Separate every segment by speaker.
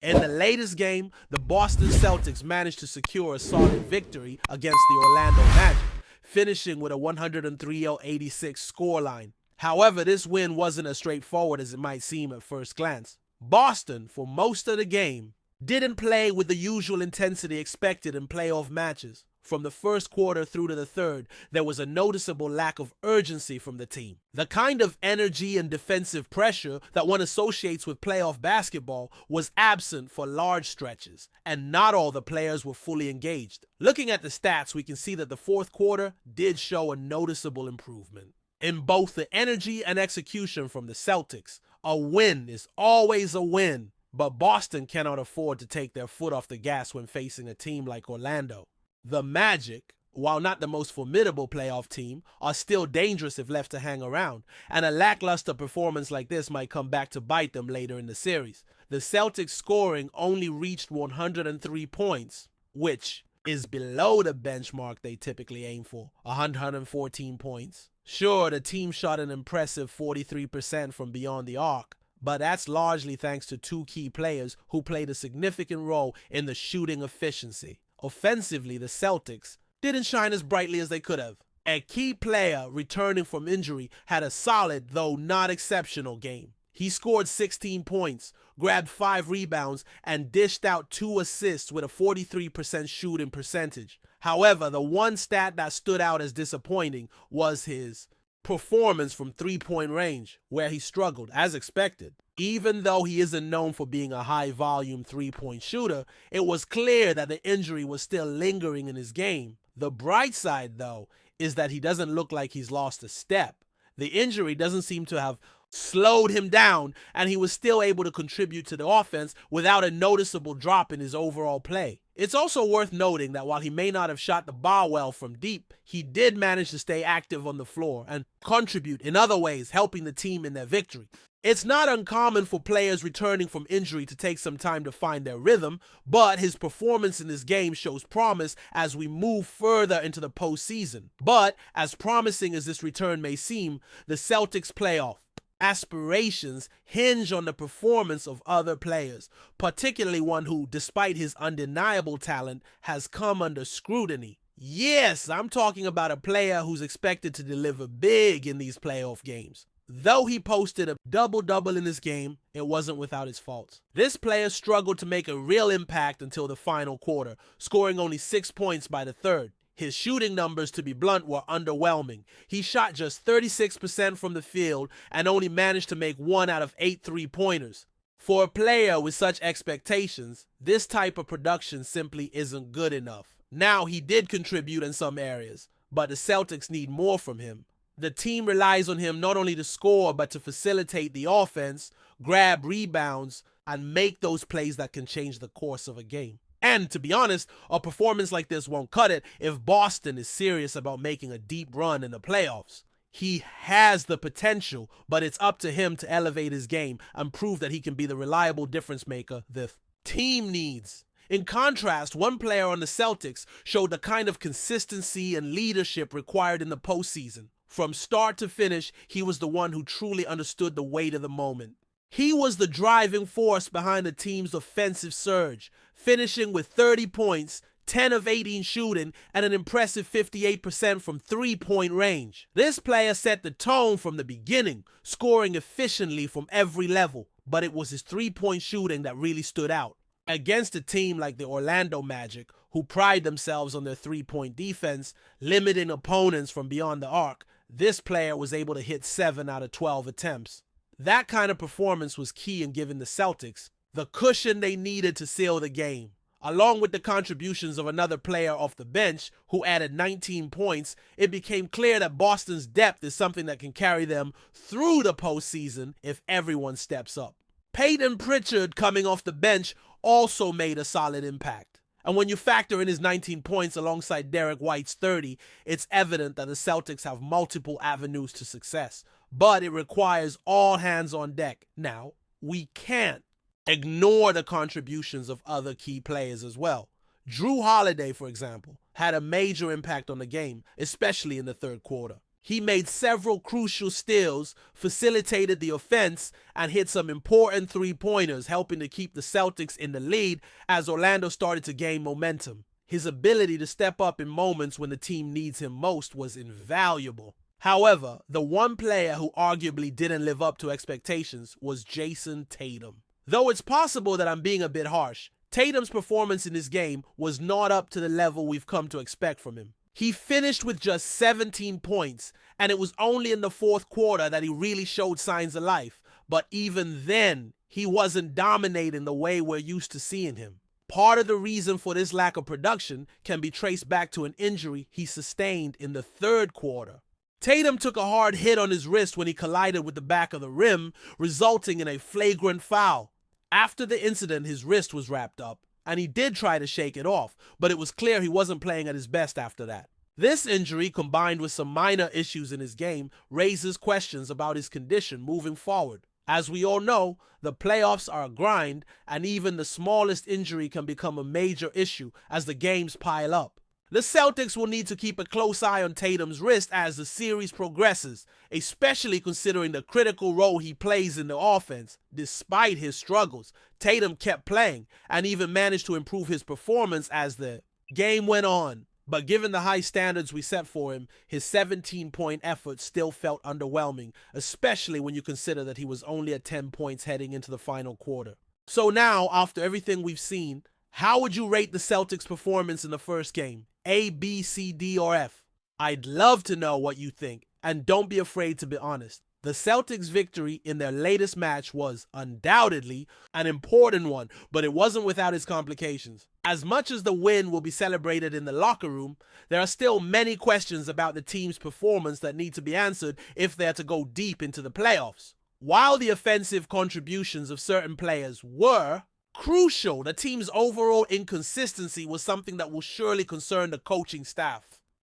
Speaker 1: In the latest game, the Boston Celtics managed to secure a solid victory against the Orlando Magic, finishing with a 103-86 scoreline. However, this win wasn't as straightforward as it might seem at first glance. Boston, for most of the game, didn't play with the usual intensity expected in playoff matches. From the first quarter through to the third, there was a noticeable lack of urgency from the team. The kind of energy and defensive pressure that one associates with playoff basketball was absent for large stretches, and not all the players were fully engaged. Looking at the stats, we can see that the fourth quarter did show a noticeable improvement in both the energy and execution from the Celtics. A win is always a win, but Boston cannot afford to take their foot off the gas when facing a team like Orlando. The Magic, while not the most formidable playoff team, are still dangerous if left to hang around, and a lackluster performance like this might come back to bite them later in the series. The Celtics scoring only reached 103 points, which is below the benchmark they typically aim for, 114 points. Sure, the team shot an impressive 43% from beyond the arc, but that's largely thanks to two key players who played a significant role in the shooting efficiency. Offensively, the Celtics didn't shine as brightly as they could have. A key player returning from injury had a solid, though not exceptional, game. He scored 16 points, grabbed 5 rebounds, and dished out 2 assists with a 43% shooting percentage. However, the one stat that stood out as disappointing was his performance from three-point range, where he struggled, as expected. Even though he isn't known for being a high-volume three-point shooter, it was clear that the injury was still lingering in his game. The bright side, though, is that he doesn't look like he's lost a step. The injury doesn't seem to have slowed him down, and he was still able to contribute to the offense without a noticeable drop in his overall play. It's also worth noting that while he may not have shot the ball well from deep, he did manage to stay active on the floor and contribute in other ways, helping the team in their victory. It's not uncommon for players returning from injury to take some time to find their rhythm, but his performance in this game shows promise as we move further into the postseason. But as promising as this return may seem, the Celtics playoff aspirations hinge on the performance of other players, particularly one who, despite his undeniable talent, has come under scrutiny. Yes, I'm talking about a player who's expected to deliver big in these playoff games. Though he posted a double-double in this game, it wasn't without its faults. This player struggled to make a real impact until the final quarter, scoring only 6 points by the third. His shooting numbers, to be blunt, were underwhelming. He shot just 36% from the field and only managed to make 1 out of 8 three-pointers. For a player with such expectations, this type of production simply isn't good enough. Now, he did contribute in some areas, but the Celtics need more from him. The team relies on him not only to score, but to facilitate the offense, grab rebounds, and make those plays that can change the course of a game. And to be honest, a performance like this won't cut it if Boston is serious about making a deep run in the playoffs. He has the potential, but it's up to him to elevate his game and prove that he can be the reliable difference maker the team needs. In contrast, one player on the Celtics showed the kind of consistency and leadership required in the postseason. From start to finish, he was the one who truly understood the weight of the moment. He was the driving force behind the team's offensive surge, finishing with 30 points, 10 of 18 shooting, and an impressive 58% from three-point range. This player set the tone from the beginning, scoring efficiently from every level, but it was his three-point shooting that really stood out. Against a team like the Orlando Magic, who pride themselves on their three-point defense, limiting opponents from beyond the arc, this player was able to hit 7 out of 12 attempts. That kind of performance was key in giving the Celtics the cushion they needed to seal the game. Along with the contributions of another player off the bench who added 19 points, it became clear that Boston's depth is something that can carry them through the postseason if everyone steps up. Peyton Pritchard coming off the bench also made a solid impact. And when you factor in his 19 points alongside Derek White's 30, it's evident that the Celtics have multiple avenues to success. But it requires all hands on deck. Now, we can't ignore the contributions of other key players as well. Jrue Holiday, for example, had a major impact on the game, especially in the third quarter. He made several crucial steals, facilitated the offense, and hit some important three-pointers, helping to keep the Celtics in the lead as Orlando started to gain momentum. His ability to step up in moments when the team needs him most was invaluable. However, the one player who arguably didn't live up to expectations was Jason Tatum. Though it's possible that I'm being a bit harsh, Tatum's performance in this game was not up to the level we've come to expect from him. He finished with just 17 points, and it was only in the fourth quarter that he really showed signs of life. But even then, he wasn't dominating the way we're used to seeing him. Part of the reason for this lack of production can be traced back to an injury he sustained in the third quarter. Tatum took a hard hit on his wrist when he collided with the back of the rim, resulting in a flagrant foul. After the incident, his wrist was wrapped up, and he did try to shake it off, but it was clear he wasn't playing at his best after that. This injury, combined with some minor issues in his game, raises questions about his condition moving forward. As we all know, the playoffs are a grind, and even the smallest injury can become a major issue as the games pile up. The Celtics will need to keep a close eye on Tatum's wrist as the series progresses, especially considering the critical role he plays in the offense. Despite his struggles, Tatum kept playing and even managed to improve his performance as the game went on. But given the high standards we set for him, his 17-point effort still felt underwhelming, especially when you consider that he was only at 10 points heading into the final quarter. So now, after everything we've seen, how would you rate the Celtics' performance in the first game? A, B, C, D, or F? I'd love to know what you think, and don't be afraid to be honest. The Celtics' victory in their latest match was undoubtedly an important one, but it wasn't without its complications. As much as the win will be celebrated in the locker room, there are still many questions about the team's performance that need to be answered if they are to go deep into the playoffs. While the offensive contributions of certain players were crucial, the team's overall inconsistency was something that will surely concern the coaching staff.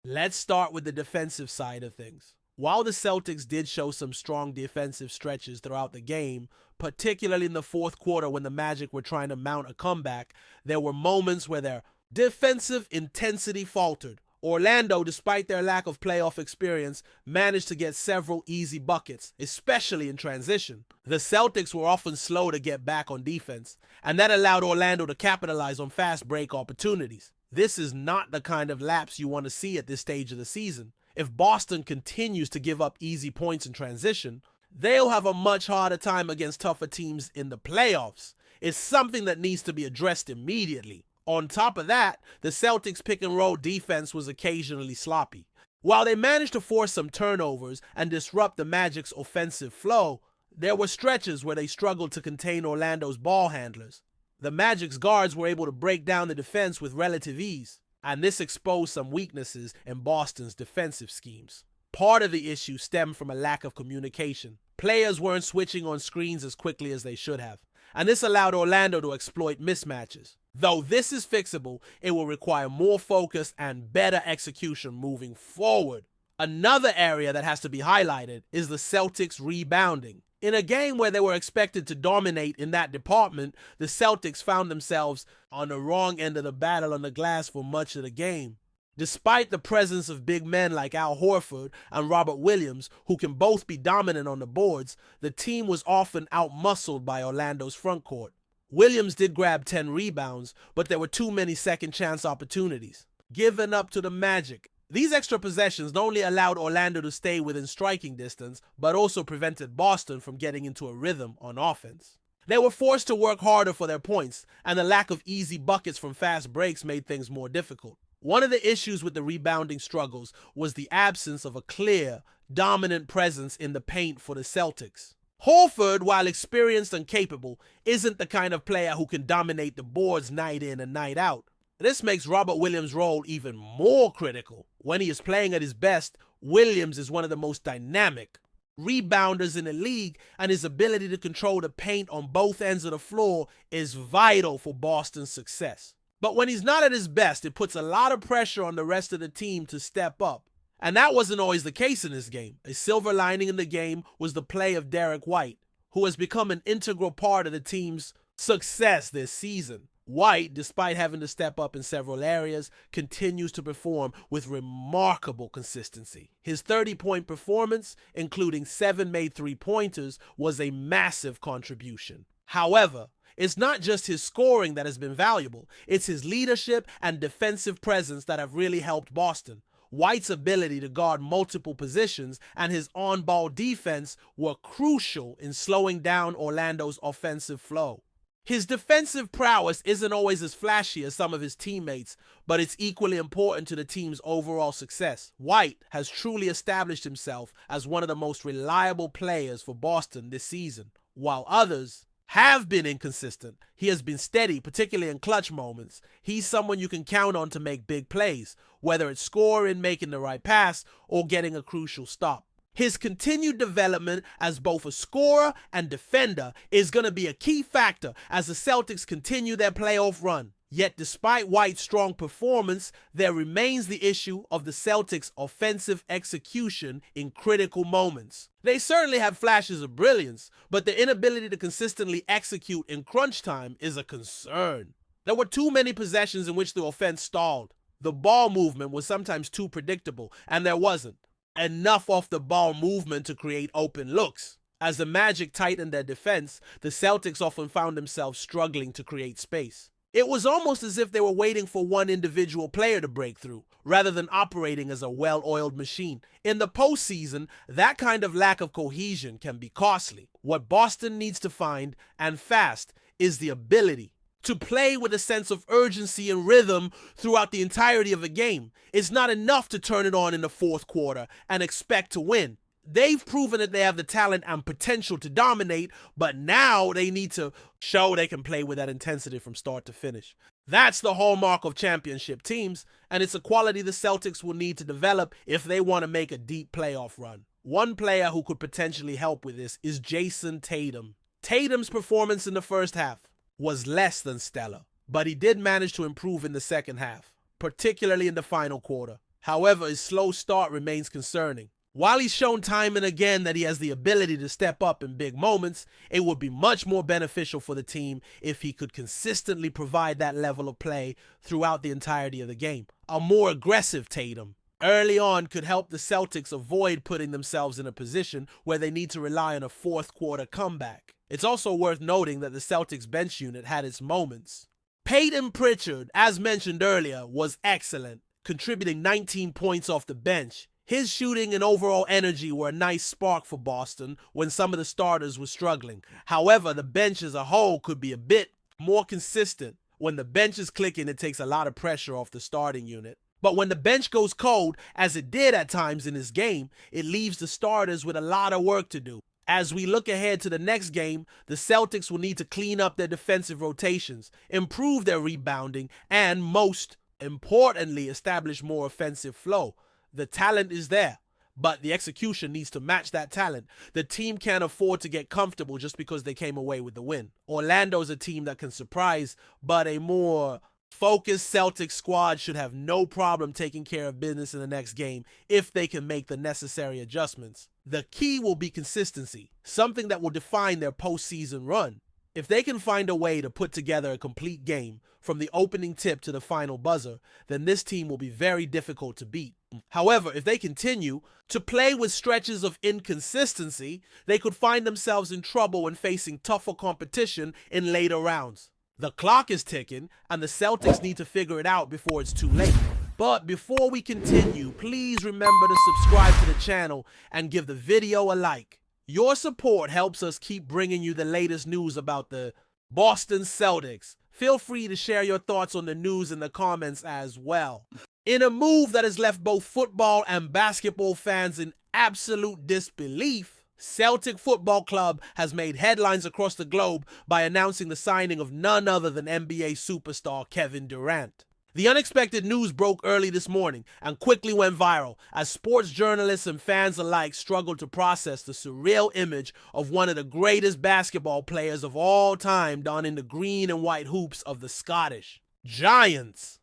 Speaker 1: Let's start with the defensive side of things. While the Celtics did show some strong defensive stretches throughout the game, particularly in the fourth quarter when the Magic were trying to mount a comeback, there were moments where their defensive intensity faltered. Orlando, despite their lack of playoff experience, managed to get several easy buckets, especially in transition. The Celtics were often slow to get back on defense, and that allowed Orlando to capitalize on fast break opportunities. This is not the kind of lapse you want to see at this stage of the season. If Boston continues to give up easy points in transition, they'll have a much harder time against tougher teams in the playoffs. It's something that needs to be addressed immediately. On top of that, the Celtics' pick-and-roll defense was occasionally sloppy. While they managed to force some turnovers and disrupt the Magic's offensive flow, there were stretches where they struggled to contain Orlando's ball handlers. The Magic's guards were able to break down the defense with relative ease, and this exposed some weaknesses in Boston's defensive schemes. Part of the issue stemmed from a lack of communication. Players weren't switching on screens as quickly as they should have, and this allowed Orlando to exploit mismatches. Though this is fixable, it will require more focus and better execution moving forward. Another area that has to be highlighted is the Celtics rebounding. In a game where they were expected to dominate in that department, the Celtics found themselves on the wrong end of the battle on the glass for much of the game. Despite the presence of big men like Al Horford and Robert Williams, who can both be dominant on the boards, the team was often outmuscled by Orlando's frontcourt. Williams did grab 10 rebounds, but there were too many second-chance opportunities given up to the Magic. These extra possessions not only allowed Orlando to stay within striking distance, but also prevented Boston from getting into a rhythm on offense. They were forced to work harder for their points, and the lack of easy buckets from fast breaks made things more difficult. One of the issues with the rebounding struggles was the absence of a clear, dominant presence in the paint for the Celtics. Horford, while experienced and capable, isn't the kind of player who can dominate the boards night in and night out. This makes Robert Williams' role even more critical. When he is playing at his best, Williams is one of the most dynamic rebounders in the league, and his ability to control the paint on both ends of the floor is vital for Boston's success. But when he's not at his best, it puts a lot of pressure on the rest of the team to step up. And that wasn't always the case in this game. A silver lining in the game was the play of Derek White, who has become an integral part of the team's success this season. White, despite having to step up in several areas, continues to perform with remarkable consistency. His 30-point performance, including 7 made three-pointers, was a massive contribution. However, it's not just his scoring that has been valuable, it's his leadership and defensive presence that have really helped Boston. White's ability to guard multiple positions and his on-ball defense were crucial in slowing down Orlando's offensive flow. His defensive prowess isn't always as flashy as some of his teammates, but it's equally important to the team's overall success. White has truly established himself as one of the most reliable players for Boston this season. While others have been inconsistent, he has been steady, particularly in clutch moments. He's someone you can count on to make big plays, whether it's scoring, making the right pass, or getting a crucial stop. His continued development as both a scorer and defender is going to be a key factor as the Celtics continue their playoff run. Yet despite White's strong performance, there remains the issue of the Celtics' offensive execution in critical moments. They certainly have flashes of brilliance, but the inability to consistently execute in crunch time is a concern. There were too many possessions in which the offense stalled. The ball movement was sometimes too predictable, and there wasn't enough off the ball movement to create open looks. As the Magic tightened their defense, the Celtics often found themselves struggling to create space. It was almost as if they were waiting for one individual player to break through, rather than operating as a well-oiled machine. In the postseason, that kind of lack of cohesion can be costly. What Boston needs to find, and fast, is the ability to play with a sense of urgency and rhythm throughout the entirety of a game. It's not enough to turn it on in the fourth quarter and expect to win. They've proven that they have the talent and potential to dominate, but now they need to show they can play with that intensity from start to finish. That's the hallmark of championship teams, and it's a quality the Celtics will need to develop if they want to make a deep playoff run. One player who could potentially help with this is Jason Tatum. Tatum's performance in the first half was less than stellar, but he did manage to improve in the second half, particularly in the final quarter. However, his slow start remains concerning. While he's shown time and again that he has the ability to step up in big moments, it would be much more beneficial for the team if he could consistently provide that level of play throughout the entirety of the game. A more aggressive Tatum early on could help the Celtics avoid putting themselves in a position where they need to rely on a fourth quarter comeback. It's also worth noting that the Celtics bench unit had its moments. Peyton Pritchard, as mentioned earlier, was excellent, contributing 19 points off the bench. His shooting and overall energy were a nice spark for Boston when some of the starters were struggling. However, the bench as a whole could be a bit more consistent. When the bench is clicking, it takes a lot of pressure off the starting unit. But when the bench goes cold, as it did at times in this game, it leaves the starters with a lot of work to do. As we look ahead to the next game, the Celtics will need to clean up their defensive rotations, improve their rebounding, and most importantly, establish more offensive flow. The talent is there, but the execution needs to match that talent. The team can't afford to get comfortable just because they came away with the win. Orlando's a team that can surprise, but a more focused Celtics squad should have no problem taking care of business in the next game if they can make the necessary adjustments. The key will be consistency, something that will define their postseason run. If they can find a way to put together a complete game from the opening tip to the final buzzer, then this team will be very difficult to beat. However, if they continue to play with stretches of inconsistency, they could find themselves in trouble when facing tougher competition in later rounds. The clock is ticking, and the Celtics need to figure it out before it's too late. But before we continue, please remember to subscribe to the channel and give the video a like. Your support helps us keep bringing you the latest news about the Boston Celtics. Feel free to share your thoughts on the news in the comments as well. In a move that has left both football and basketball fans in absolute disbelief, Celtic Football Club has made headlines across the globe by announcing the signing of none other than NBA superstar Kevin Durant. The unexpected news broke early this morning and quickly went viral as sports journalists and fans alike struggled to process the surreal image of one of the greatest basketball players of all time donning the green and white hoops of the Scottish Giants.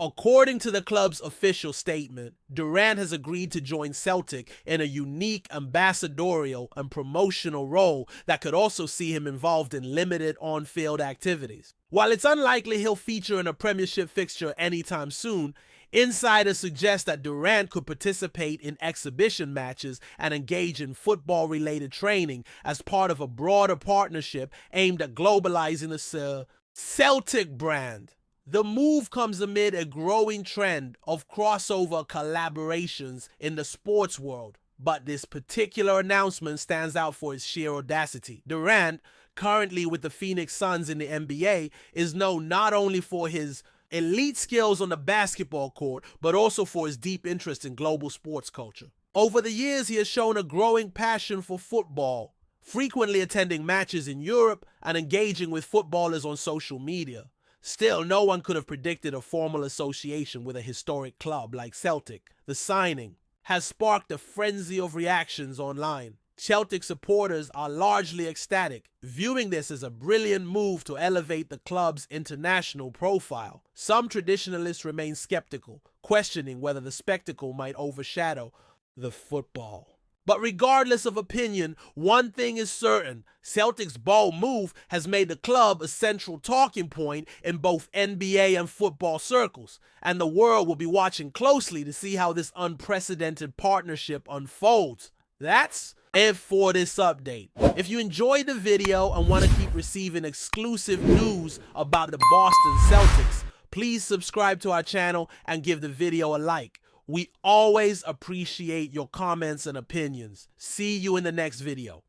Speaker 1: According to the club's official statement, Durant has agreed to join Celtic in a unique ambassadorial and promotional role that could also see him involved in limited on-field activities. While it's unlikely he'll feature in a Premiership fixture anytime soon, insiders suggest that Durant could participate in exhibition matches and engage in football-related training as part of a broader partnership aimed at globalizing the Celtic brand. The move comes amid a growing trend of crossover collaborations in the sports world, but this particular announcement stands out for its sheer audacity. Durant, currently with the Phoenix Suns in the NBA, is known not only for his elite skills on the basketball court, but also for his deep interest in global sports culture. Over the years, he has shown a growing passion for football, frequently attending matches in Europe and engaging with footballers on social media. Still, no one could have predicted a formal association with a historic club like Celtic. The signing has sparked a frenzy of reactions online. Celtic supporters are largely ecstatic, viewing this as a brilliant move to elevate the club's international profile. Some traditionalists remain skeptical, questioning whether the spectacle might overshadow the football. But regardless of opinion, one thing is certain: Celtic's bold move has made the club a central talking point in both NBA and football circles, and the world will be watching closely to see how this unprecedented partnership unfolds. That's it for this update. If you enjoyed the video and want to keep receiving exclusive news about the Boston Celtics, please subscribe to our channel and give the video a like. We always appreciate your comments and opinions. See you in the next video.